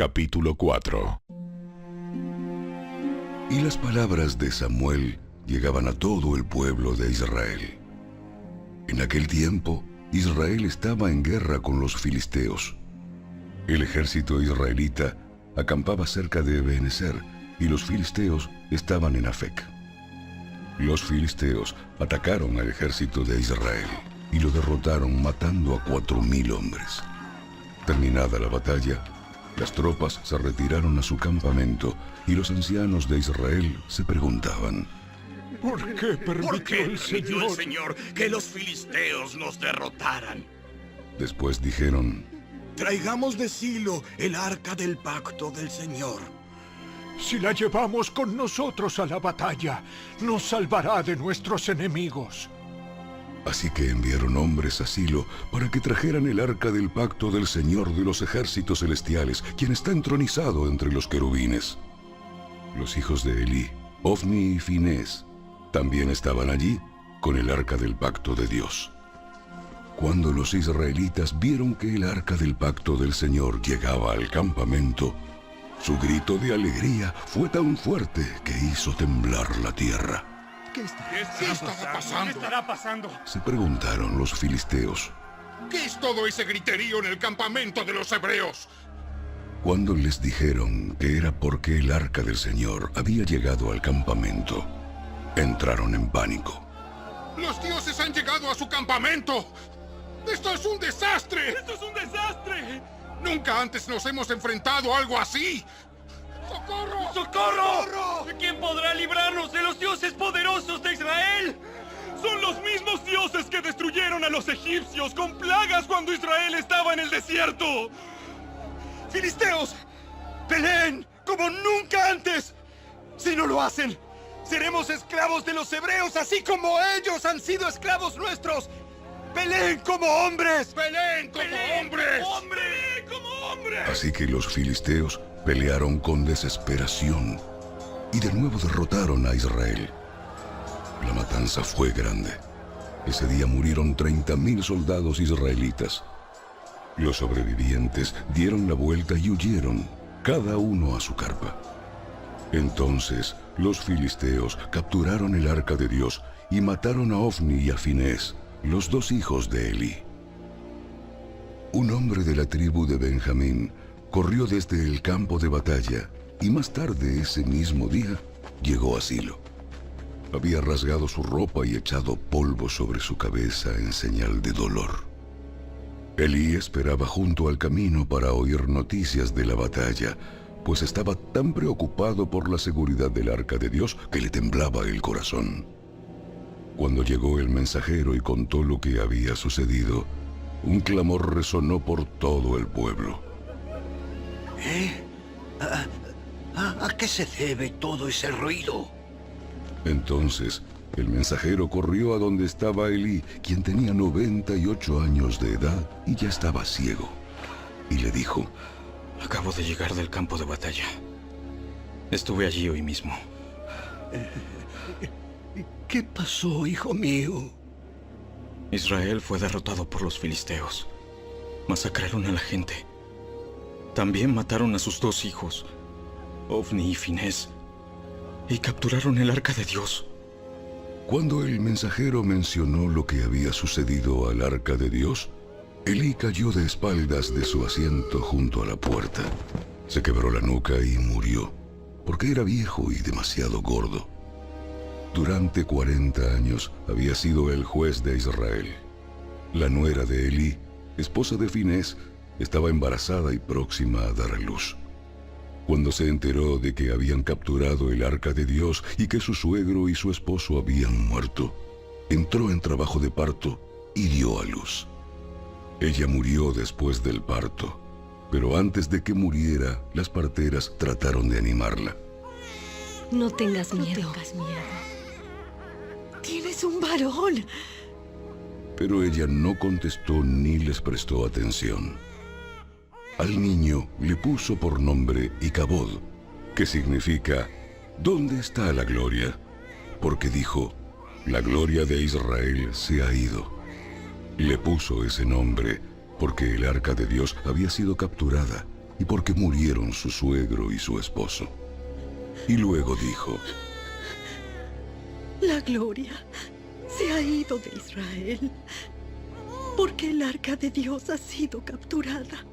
Capítulo 4. Y las palabras de Samuel llegaban a todo el pueblo de Israel. En aquel tiempo, Israel estaba en guerra con los filisteos. El ejército israelita acampaba cerca de Ebenezer y los filisteos estaban en Afec. Los filisteos atacaron al ejército de Israel y lo derrotaron matando a 4,000 hombres. Terminada la batalla, las tropas se retiraron a su campamento y los ancianos de Israel se preguntaban: ¿Por qué permitió el Señor que los filisteos nos derrotaran? Después dijeron: Traigamos de Silo el arca del pacto del Señor. Si la llevamos con nosotros a la batalla, nos salvará de nuestros enemigos. Así que enviaron hombres a Silo para que trajeran el arca del pacto del Señor de los ejércitos celestiales, quien está entronizado entre los querubines. Los hijos de Elí, Ofni y Finés, también estaban allí con el arca del pacto de Dios. Cuando los israelitas vieron que el arca del pacto del Señor llegaba al campamento, su grito de alegría fue tan fuerte que hizo temblar la tierra. ¿Qué estará pasando? Se preguntaron los filisteos. ¿Qué es todo ese griterío en el campamento de los hebreos? Cuando les dijeron que era porque el arca del Señor había llegado al campamento, entraron en pánico. ¡Los dioses han llegado a su campamento! ¡Esto es un desastre! ¡Esto es un desastre! ¡Nunca antes nos hemos enfrentado a algo así! ¡Socorro! ¡Socorro! ¿Quién podrá librarnos de los dioses poderosos de Israel? Son los mismos dioses que destruyeron a los egipcios con plagas cuando Israel estaba en el desierto. ¡Filisteos! ¡Peleen como nunca antes! Si no lo hacen, seremos esclavos de los hebreos así como ellos han sido esclavos nuestros. ¡Peleen como hombres! ¡Peleen como hombres! ¡Peleen como hombres! Así que los filisteos pelearon con desesperación y de nuevo derrotaron a Israel. La matanza fue grande. Ese día murieron 30,000 soldados israelitas. Los sobrevivientes dieron la vuelta y huyeron, cada uno a su carpa. Entonces los filisteos capturaron el arca de Dios y mataron a Ofni y a Finés, los 2 hijos de Elí. Un hombre de la tribu de Benjamín corrió desde el campo de batalla y más tarde ese mismo día llegó a Silo. Había rasgado su ropa y echado polvo sobre su cabeza en señal de dolor. Elí esperaba junto al camino para oír noticias de la batalla, pues estaba tan preocupado por la seguridad del arca de Dios que le temblaba el corazón. Cuando llegó el mensajero y contó lo que había sucedido, un clamor resonó por todo el pueblo. ¿A qué se debe todo ese ruido? Entonces, el mensajero corrió a donde estaba Elí, quien tenía 98 años de edad y ya estaba ciego, y le dijo: Acabo de llegar del campo de batalla. Estuve allí hoy mismo. ¿Qué pasó, hijo mío? Israel fue derrotado por los filisteos. Masacraron a la gente. También mataron a sus 2 hijos, Ofni y Finés, y capturaron el arca de Dios. Cuando el mensajero mencionó lo que había sucedido al arca de Dios, Elí cayó de espaldas de su asiento junto a la puerta. Se quebró la nuca y murió, porque era viejo y demasiado gordo. Durante 40 años había sido el juez de Israel. La nuera de Elí, esposa de Finés, estaba embarazada y próxima a dar a luz. Cuando se enteró de que habían capturado el arca de Dios y que su suegro y su esposo habían muerto, entró en trabajo de parto y dio a luz. Ella murió después del parto, pero antes de que muriera, las parteras trataron de animarla. No tengas miedo. Tienes un varón. Pero ella no contestó ni les prestó atención. Al niño le puso por nombre Icabod, que significa ¿dónde está la gloria? Porque dijo: la gloria de Israel se ha ido. Le puso ese nombre porque el arca de Dios había sido capturada y porque murieron su suegro y su esposo. Y luego dijo: La gloria se ha ido de Israel, porque el arca de Dios ha sido capturada.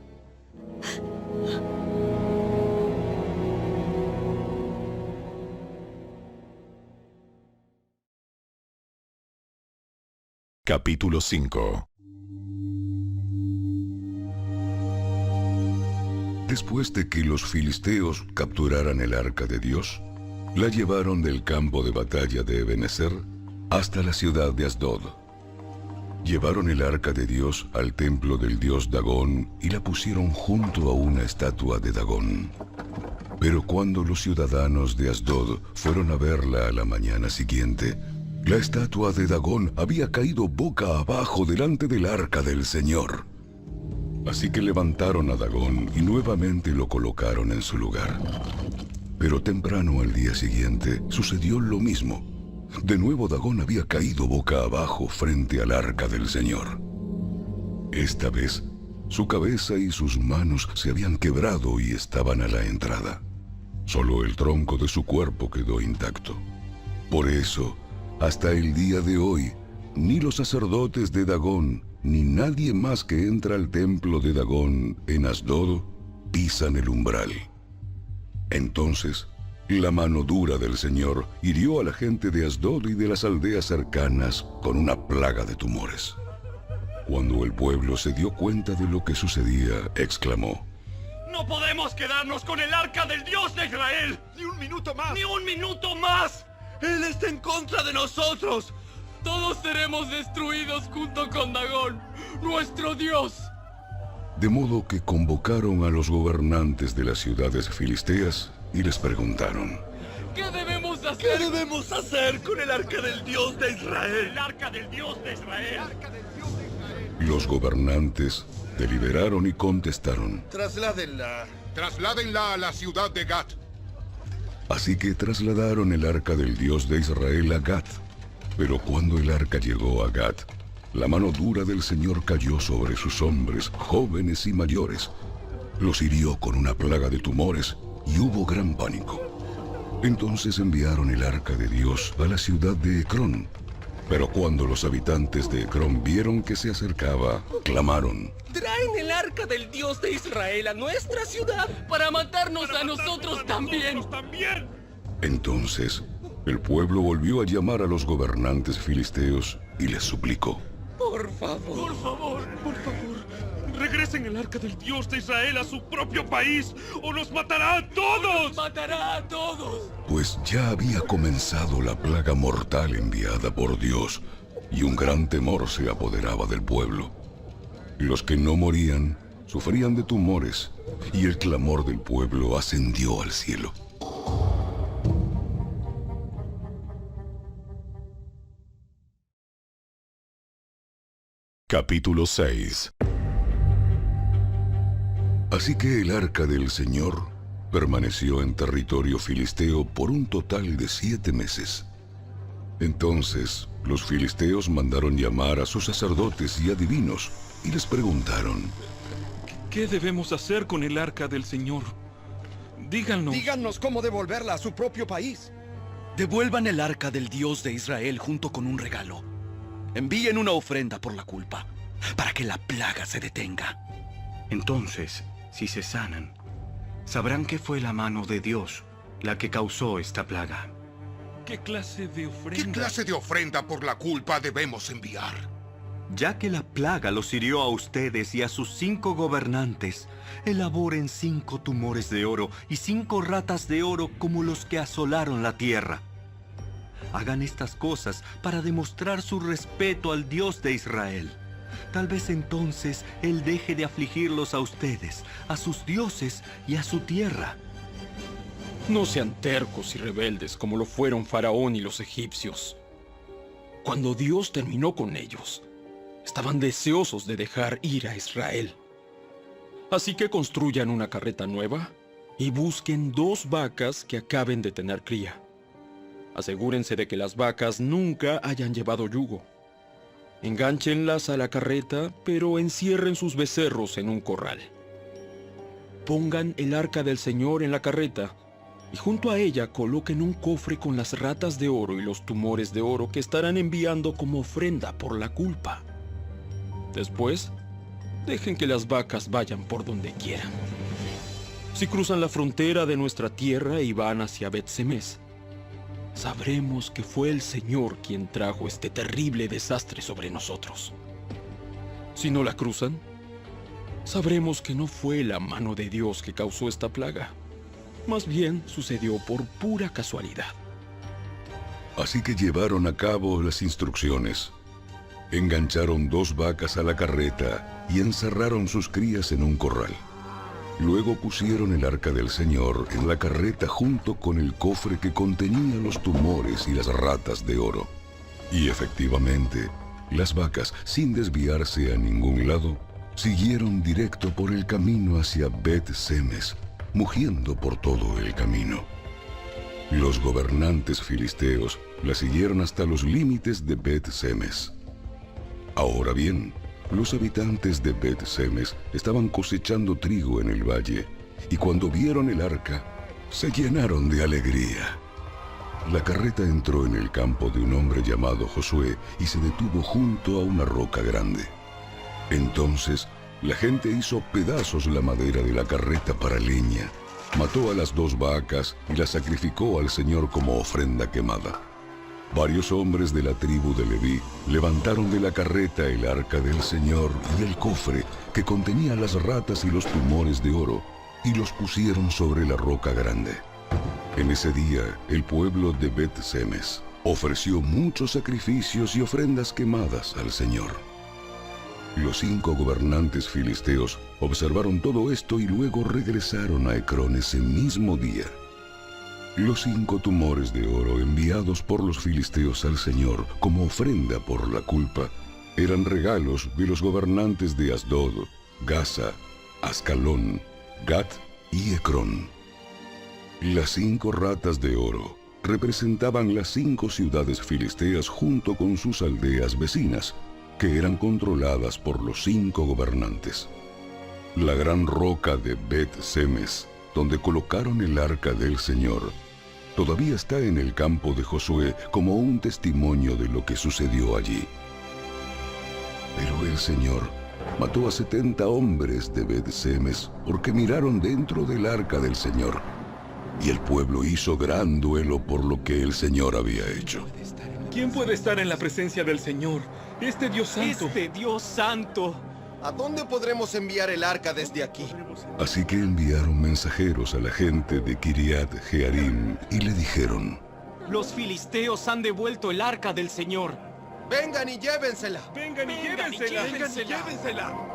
Capítulo 5. Después de que los filisteos capturaran el arca de Dios, la llevaron del campo de batalla de Ebenezer hasta la ciudad de Asdod. Llevaron el arca de Dios al templo del dios Dagón y la pusieron junto a una estatua de Dagón. Pero cuando los ciudadanos de Asdod fueron a verla a la mañana siguiente, la estatua de Dagón había caído boca abajo delante del arca del Señor. Así que levantaron a Dagón y nuevamente lo colocaron en su lugar. Pero temprano al día siguiente sucedió lo mismo. De nuevo Dagón había caído boca abajo frente al arca del Señor. Esta vez, su cabeza y sus manos se habían quebrado y estaban a la entrada. Solo el tronco de su cuerpo quedó intacto. Por eso, hasta el día de hoy, ni los sacerdotes de Dagón, ni nadie más que entra al templo de Dagón en Asdod, pisan el umbral. Entonces, la mano dura del Señor hirió a la gente de Asdod y de las aldeas cercanas con una plaga de tumores. Cuando el pueblo se dio cuenta de lo que sucedía, exclamó: ¡No podemos quedarnos con el arca del Dios de Israel! ¡Ni un minuto más! ¡Ni un minuto más! ¡Él está en contra de nosotros! Todos seremos destruidos junto con Dagón, nuestro Dios. De modo que convocaron a los gobernantes de las ciudades filisteas y les preguntaron: ¿Qué debemos hacer? ¿Qué debemos hacer con el arca del Dios de Israel? ¡El arca del Dios de Israel! Los gobernantes deliberaron y contestaron: Trasládenla a la ciudad de Gat. Así que trasladaron el arca del Dios de Israel a Gat. Pero cuando el arca llegó a Gat, la mano dura del Señor cayó sobre sus hombres, jóvenes y mayores. Los hirió con una plaga de tumores y hubo gran pánico. Entonces enviaron el arca de Dios a la ciudad de Ecrón. Pero cuando los habitantes de Ecrón vieron que se acercaba, clamaron: ¡Traen el arca del Dios de Israel a nuestra ciudad para matarnos a nosotros también! Entonces, el pueblo volvió a llamar a los gobernantes filisteos y les suplicó: Por favor, regresen el arca del Dios de Israel a su propio país o nos matará a todos. ¡Nos matará a todos! Pues ya había comenzado la plaga mortal enviada por Dios, y un gran temor se apoderaba del pueblo. Los que no morían sufrían de tumores, y el clamor del pueblo ascendió al cielo. Capítulo 6. Así que el arca del Señor permaneció en territorio filisteo por un total de 7 meses. Entonces los filisteos mandaron llamar a sus sacerdotes y adivinos y les preguntaron: ¿Qué debemos hacer con el arca del Señor? Díganos cómo devolverla a su propio país. Devuelvan el arca del Dios de Israel junto con un regalo. Envíen una ofrenda por la culpa, para que la plaga se detenga. Entonces, si se sanan, sabrán que fue la mano de Dios la que causó esta plaga. ¿Qué clase de ofrenda? ¿Qué clase de ofrenda por la culpa debemos enviar? Ya que la plaga los hirió a ustedes y a sus 5 gobernantes, elaboren 5 tumores de oro y 5 ratas de oro como los que asolaron la tierra. Hagan estas cosas para demostrar su respeto al Dios de Israel. Tal vez entonces Él deje de afligirlos a ustedes, a sus dioses y a su tierra. No sean tercos y rebeldes como lo fueron Faraón y los egipcios. Cuando Dios terminó con ellos, estaban deseosos de dejar ir a Israel. Así que construyan una carreta nueva y busquen 2 vacas que acaben de tener cría. Asegúrense de que las vacas nunca hayan llevado yugo. Engánchenlas a la carreta, pero encierren sus becerros en un corral. pongan el arca del Señor en la carreta y junto a ella coloquen un cofre con las ratas de oro y los tumores de oro que estarán enviando como ofrenda por la culpa. Después, dejen que las vacas vayan por donde quieran. Si cruzan la frontera de nuestra tierra y van hacia Bet-Semes, sabremos que fue el Señor quien trajo este terrible desastre sobre nosotros. Si no la cruzan, sabremos que no fue la mano de Dios que causó esta plaga. Más bien sucedió por pura casualidad. Así que llevaron a cabo las instrucciones. Engancharon 2 vacas a la carreta y encerraron sus crías en un corral. Luego pusieron el arca del Señor en la carreta junto con el cofre que contenía los tumores y las ratas de oro. Y efectivamente, las vacas, sin desviarse a ningún lado, siguieron directo por el camino hacia Bet-Semes, mugiendo por todo el camino. Los gobernantes filisteos la siguieron hasta los límites de Bet-Semes. Ahora bien, los habitantes de Bet-Semes estaban cosechando trigo en el valle, y cuando vieron el arca, se llenaron de alegría. La carreta entró en el campo de un hombre llamado Josué y se detuvo junto a una roca grande. Entonces, la gente hizo pedazos la madera de la carreta para leña, mató a las 2 vacas y las sacrificó al Señor como ofrenda quemada. Varios hombres de la tribu de Leví levantaron de la carreta el arca del Señor y el cofre que contenía las ratas y los tumores de oro, y los pusieron sobre la roca grande. En ese día, el pueblo de Bet-Semes ofreció muchos sacrificios y ofrendas quemadas al Señor. Los 5 gobernantes filisteos observaron todo esto y luego regresaron a Ecrón ese mismo día. Los 5 tumores de oro enviados por los filisteos al Señor como ofrenda por la culpa eran regalos de los gobernantes de Asdod, Gaza, Ascalón, Gat y Ecrón. Las 5 ratas de oro representaban las 5 ciudades filisteas junto con sus aldeas vecinas, que eran controladas por los 5 gobernantes. La gran roca de Bet-Semes, donde colocaron el arca del Señor, todavía está en el campo de Josué como un testimonio de lo que sucedió allí. Pero el Señor mató a 70 hombres de Bet-Semes porque miraron dentro del arca del Señor, y el pueblo hizo gran duelo por lo que el Señor había hecho. ¿Quién puede estar en la presencia del Señor? Este Dios santo. ¡Este Dios santo! ¿A dónde podremos enviar el arca desde aquí? Así que enviaron mensajeros a la gente de Kiriat Jearim y le dijeron: Los filisteos han devuelto el arca del Señor. ¡Vengan y llévensela! ¡Vengan y llévensela! ¡Vengan y llévensela!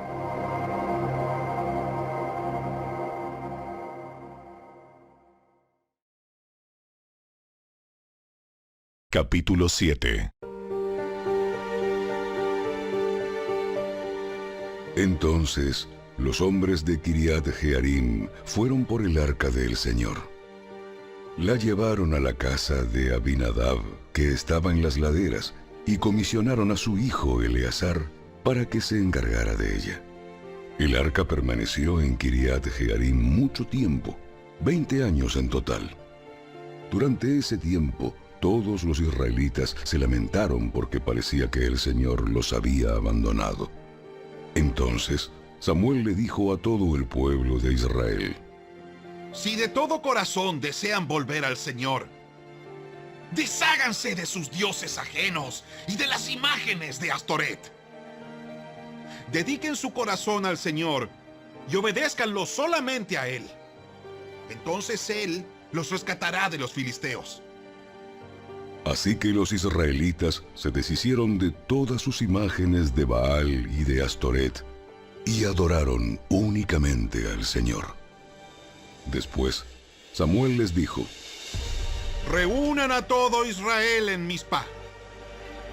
Capítulo 7. Entonces, los hombres de Kiriat Jearim fueron por el arca del Señor. La llevaron a la casa de Abinadab, que estaba en las laderas, y comisionaron a su hijo Eleazar para que se encargara de ella. El arca permaneció en Kiriat Jearim mucho tiempo, 20 años en total. Durante ese tiempo, todos los israelitas se lamentaron porque parecía que el Señor los había abandonado. Entonces, Samuel le dijo a todo el pueblo de Israel: Si de todo corazón desean volver al Señor, desháganse de sus dioses ajenos y de las imágenes de Astoret. Dediquen su corazón al Señor y obedézcanlo solamente a Él. Entonces Él los rescatará de los filisteos. Así que los israelitas se deshicieron de todas sus imágenes de Baal y de Astoret y adoraron únicamente al Señor. Después, Samuel les dijo: Reúnan a todo Israel en Mizpa,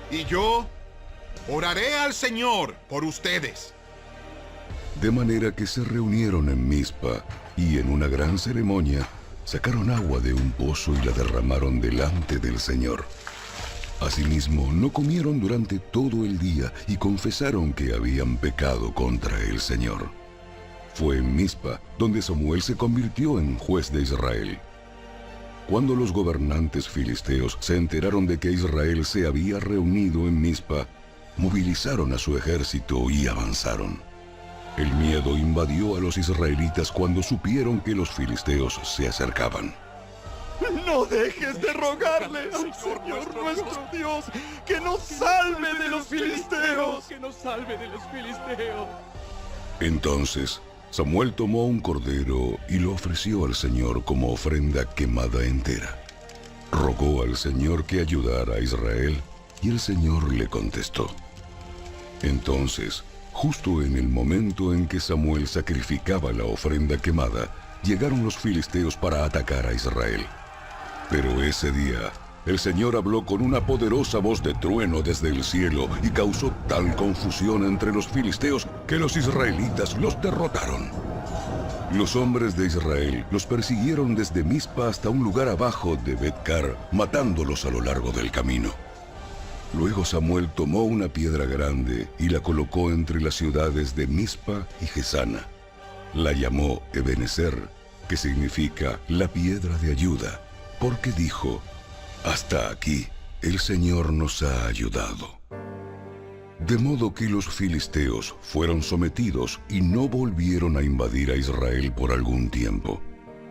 y yo oraré al Señor por ustedes. De manera que se reunieron en Mizpa y en una gran ceremonia sacaron agua de un pozo y la derramaron delante del Señor. Asimismo, no comieron durante todo el día y confesaron que habían pecado contra el Señor. Fue en Mizpa donde Samuel se convirtió en juez de Israel. Cuando los gobernantes filisteos se enteraron de que Israel se había reunido en Mizpa, movilizaron a su ejército y avanzaron. El miedo invadió a los israelitas cuando supieron que los filisteos se acercaban. No dejes de rogarle al Señor nuestro Dios que nos salve de los filisteos. Que nos salve de los filisteos. Entonces Samuel tomó un cordero y lo ofreció al Señor como ofrenda quemada entera. Rogó al Señor que ayudara a Israel y el Señor le contestó. Entonces, justo en el momento en que Samuel sacrificaba la ofrenda quemada, llegaron los filisteos para atacar a Israel. Pero ese día, el Señor habló con una poderosa voz de trueno desde el cielo y causó tal confusión entre los filisteos que los israelitas los derrotaron. Los hombres de Israel los persiguieron desde Mizpa hasta un lugar abajo de Bet-car, matándolos a lo largo del camino. Luego Samuel tomó una piedra grande y la colocó entre las ciudades de Mizpa y Gesana. La llamó Ebenezer, que significa la piedra de ayuda, porque dijo: hasta aquí el Señor nos ha ayudado. De modo que los filisteos fueron sometidos y no volvieron a invadir a Israel por algún tiempo.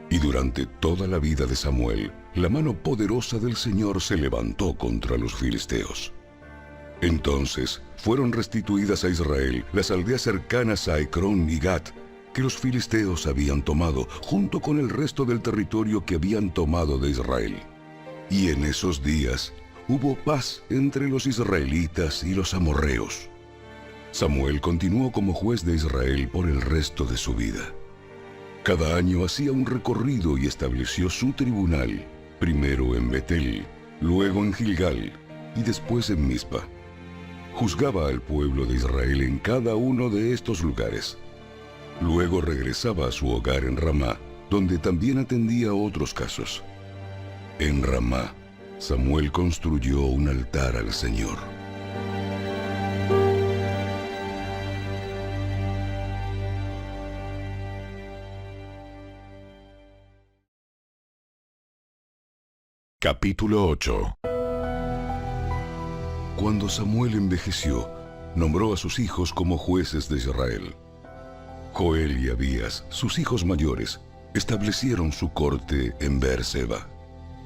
Y durante toda la vida de Samuel, la mano poderosa del Señor se levantó contra los filisteos. Entonces fueron restituidas a Israel las aldeas cercanas a Ecrón y Gat, que los filisteos habían tomado, junto con el resto del territorio que habían tomado de Israel. Y en esos días hubo paz entre los israelitas y los amorreos. Samuel continuó como juez de Israel por el resto de su vida. Cada año hacía un recorrido y estableció su tribunal, primero en Betel, luego en Gilgal y después en Mizpa. Juzgaba al pueblo de Israel en cada uno de estos lugares. Luego regresaba a su hogar en Ramá, donde también atendía otros casos. En Ramá, Samuel construyó un altar al Señor. Capítulo 8. Cuando Samuel envejeció, nombró a sus hijos como jueces de Israel. Joel y Abías, sus hijos mayores, establecieron su corte en Beerseba.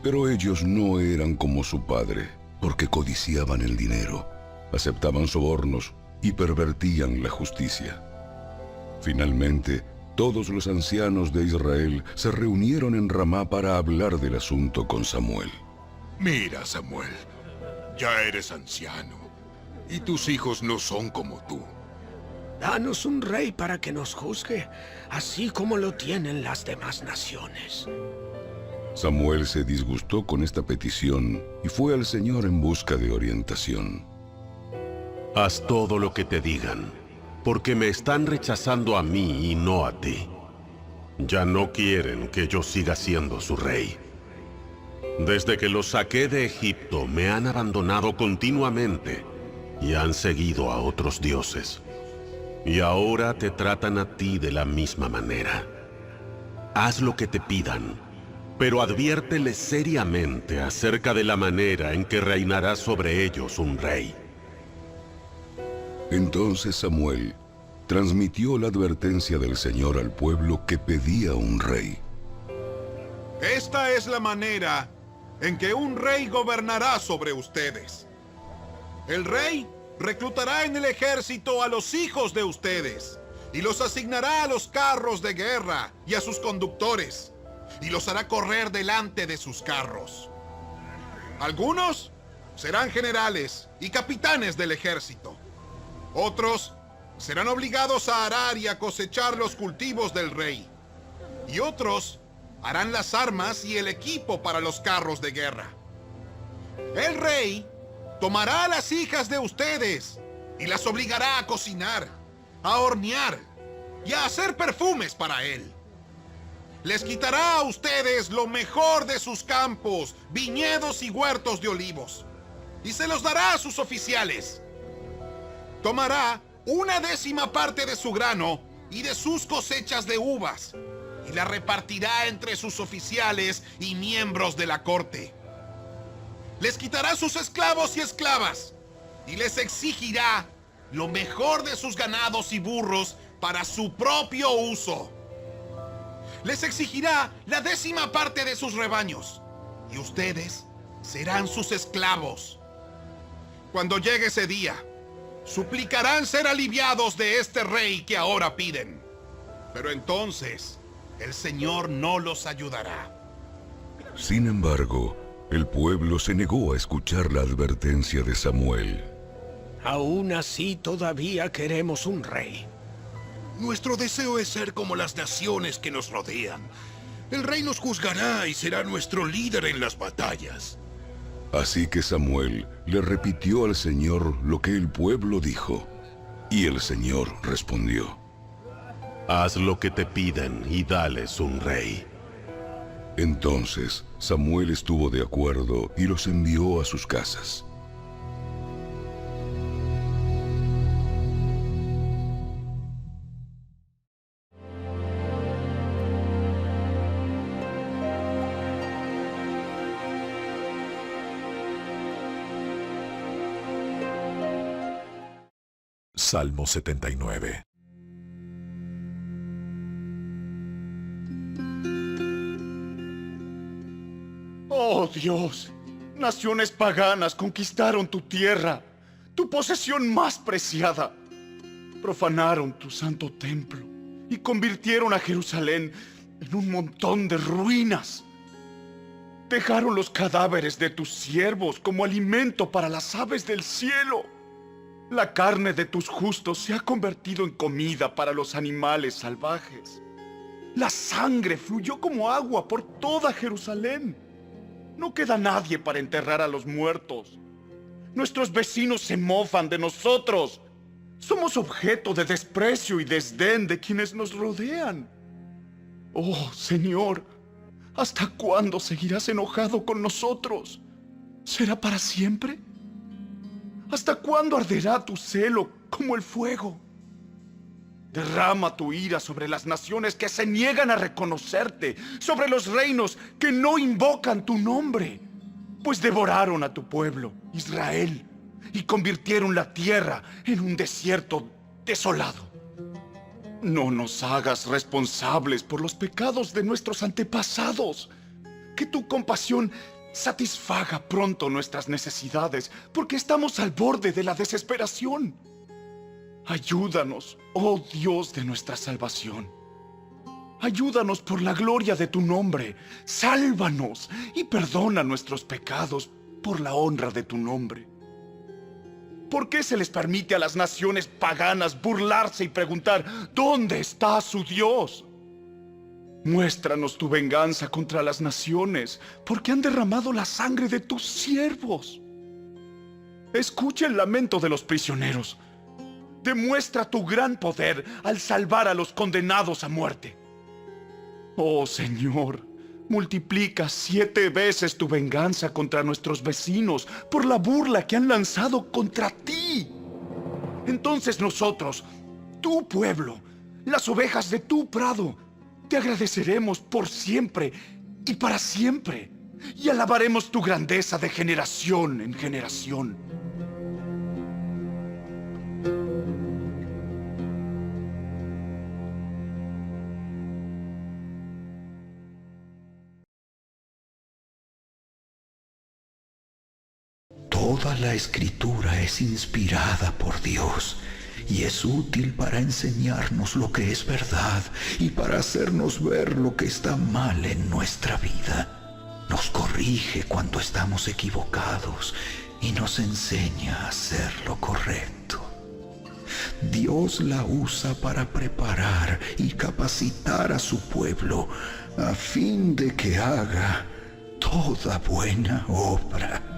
Pero ellos no eran como su padre, porque codiciaban el dinero, aceptaban sobornos y pervertían la justicia. Finalmente, todos los ancianos de Israel se reunieron en Ramá para hablar del asunto con Samuel. Mira, Samuel, ya eres anciano, y tus hijos no son como tú. Danos un rey para que nos juzgue, así como lo tienen las demás naciones. Samuel se disgustó con esta petición y fue al Señor en busca de orientación. Haz todo lo que te digan, porque me están rechazando a mí y no a ti. Ya no quieren que yo siga siendo su rey. Desde que los saqué de Egipto, me han abandonado continuamente y han seguido a otros dioses. Y ahora te tratan a ti de la misma manera. Haz lo que te pidan, pero adviérteles seriamente acerca de la manera en que reinará sobre ellos un rey. Entonces Samuel transmitió la advertencia del Señor al pueblo que pedía un rey. Esta es la manera en que un rey gobernará sobre ustedes. El rey reclutará en el ejército a los hijos de ustedes y los asignará a los carros de guerra y a sus conductores, y los hará correr delante de sus carros. Algunos serán generales y capitanes del ejército. Otros serán obligados a arar y a cosechar los cultivos del rey. Y otros harán las armas y el equipo para los carros de guerra. El rey tomará a las hijas de ustedes y las obligará a cocinar, a hornear y a hacer perfumes para él. Les quitará a ustedes lo mejor de sus campos, viñedos y huertos de olivos, y se los dará a sus oficiales. Tomará 1/10 parte de su grano y de sus cosechas de uvas, y la repartirá entre sus oficiales y miembros de la corte. Les quitará sus esclavos y esclavas, y les exigirá lo mejor de sus ganados y burros para su propio uso. Les exigirá la 10ª parte de sus rebaños, y ustedes serán sus esclavos. Cuando llegue ese día, suplicarán ser aliviados de este rey que ahora piden. Pero entonces, el Señor no los ayudará. Sin embargo, el pueblo se negó a escuchar la advertencia de Samuel. Aún así, todavía queremos un rey. Nuestro deseo es ser como las naciones que nos rodean. El rey nos juzgará y será nuestro líder en las batallas. Así que Samuel le repitió al Señor lo que el pueblo dijo. Y el Señor respondió: Haz lo que te piden y dales un rey. Entonces Samuel estuvo de acuerdo y los envió a sus casas. Salmo 79. Oh Dios, naciones paganas conquistaron tu tierra, tu posesión más preciada. Profanaron tu santo templo y convirtieron a Jerusalén en un montón de ruinas. Dejaron los cadáveres de tus siervos como alimento para las aves del cielo. La carne de tus justos se ha convertido en comida para los animales salvajes. La sangre fluyó como agua por toda Jerusalén. No queda nadie para enterrar a los muertos. Nuestros vecinos se mofan de nosotros. Somos objeto de desprecio y desdén de quienes nos rodean. Oh, Señor, ¿hasta cuándo seguirás enojado con nosotros? ¿Será para siempre? ¿Hasta cuándo arderá tu celo como el fuego? Derrama tu ira sobre las naciones que se niegan a reconocerte, sobre los reinos que no invocan tu nombre, pues devoraron a tu pueblo, Israel, y convirtieron la tierra en un desierto desolado. No nos hagas responsables por los pecados de nuestros antepasados. Que tu compasión satisfaga pronto nuestras necesidades, porque estamos al borde de la desesperación. Ayúdanos, oh Dios de nuestra salvación. Ayúdanos por la gloria de tu nombre. Sálvanos y perdona nuestros pecados por la honra de tu nombre. ¿Por qué se les permite a las naciones paganas burlarse y preguntar ¿dónde está su Dios? Muéstranos tu venganza contra las naciones, porque han derramado la sangre de tus siervos. Escucha el lamento de los prisioneros. Demuestra tu gran poder al salvar a los condenados a muerte. Oh Señor, multiplica 7 veces tu venganza contra nuestros vecinos por la burla que han lanzado contra ti. Entonces nosotros, tu pueblo, las ovejas de tu prado, te agradeceremos por siempre y para siempre, y alabaremos tu grandeza de generación en generación. Toda la escritura es inspirada por Dios y es útil para enseñarnos lo que es verdad y para hacernos ver lo que está mal en nuestra vida. Nos corrige cuando estamos equivocados y nos enseña a hacer lo correcto. Dios la usa para preparar y capacitar a su pueblo a fin de que haga toda buena obra.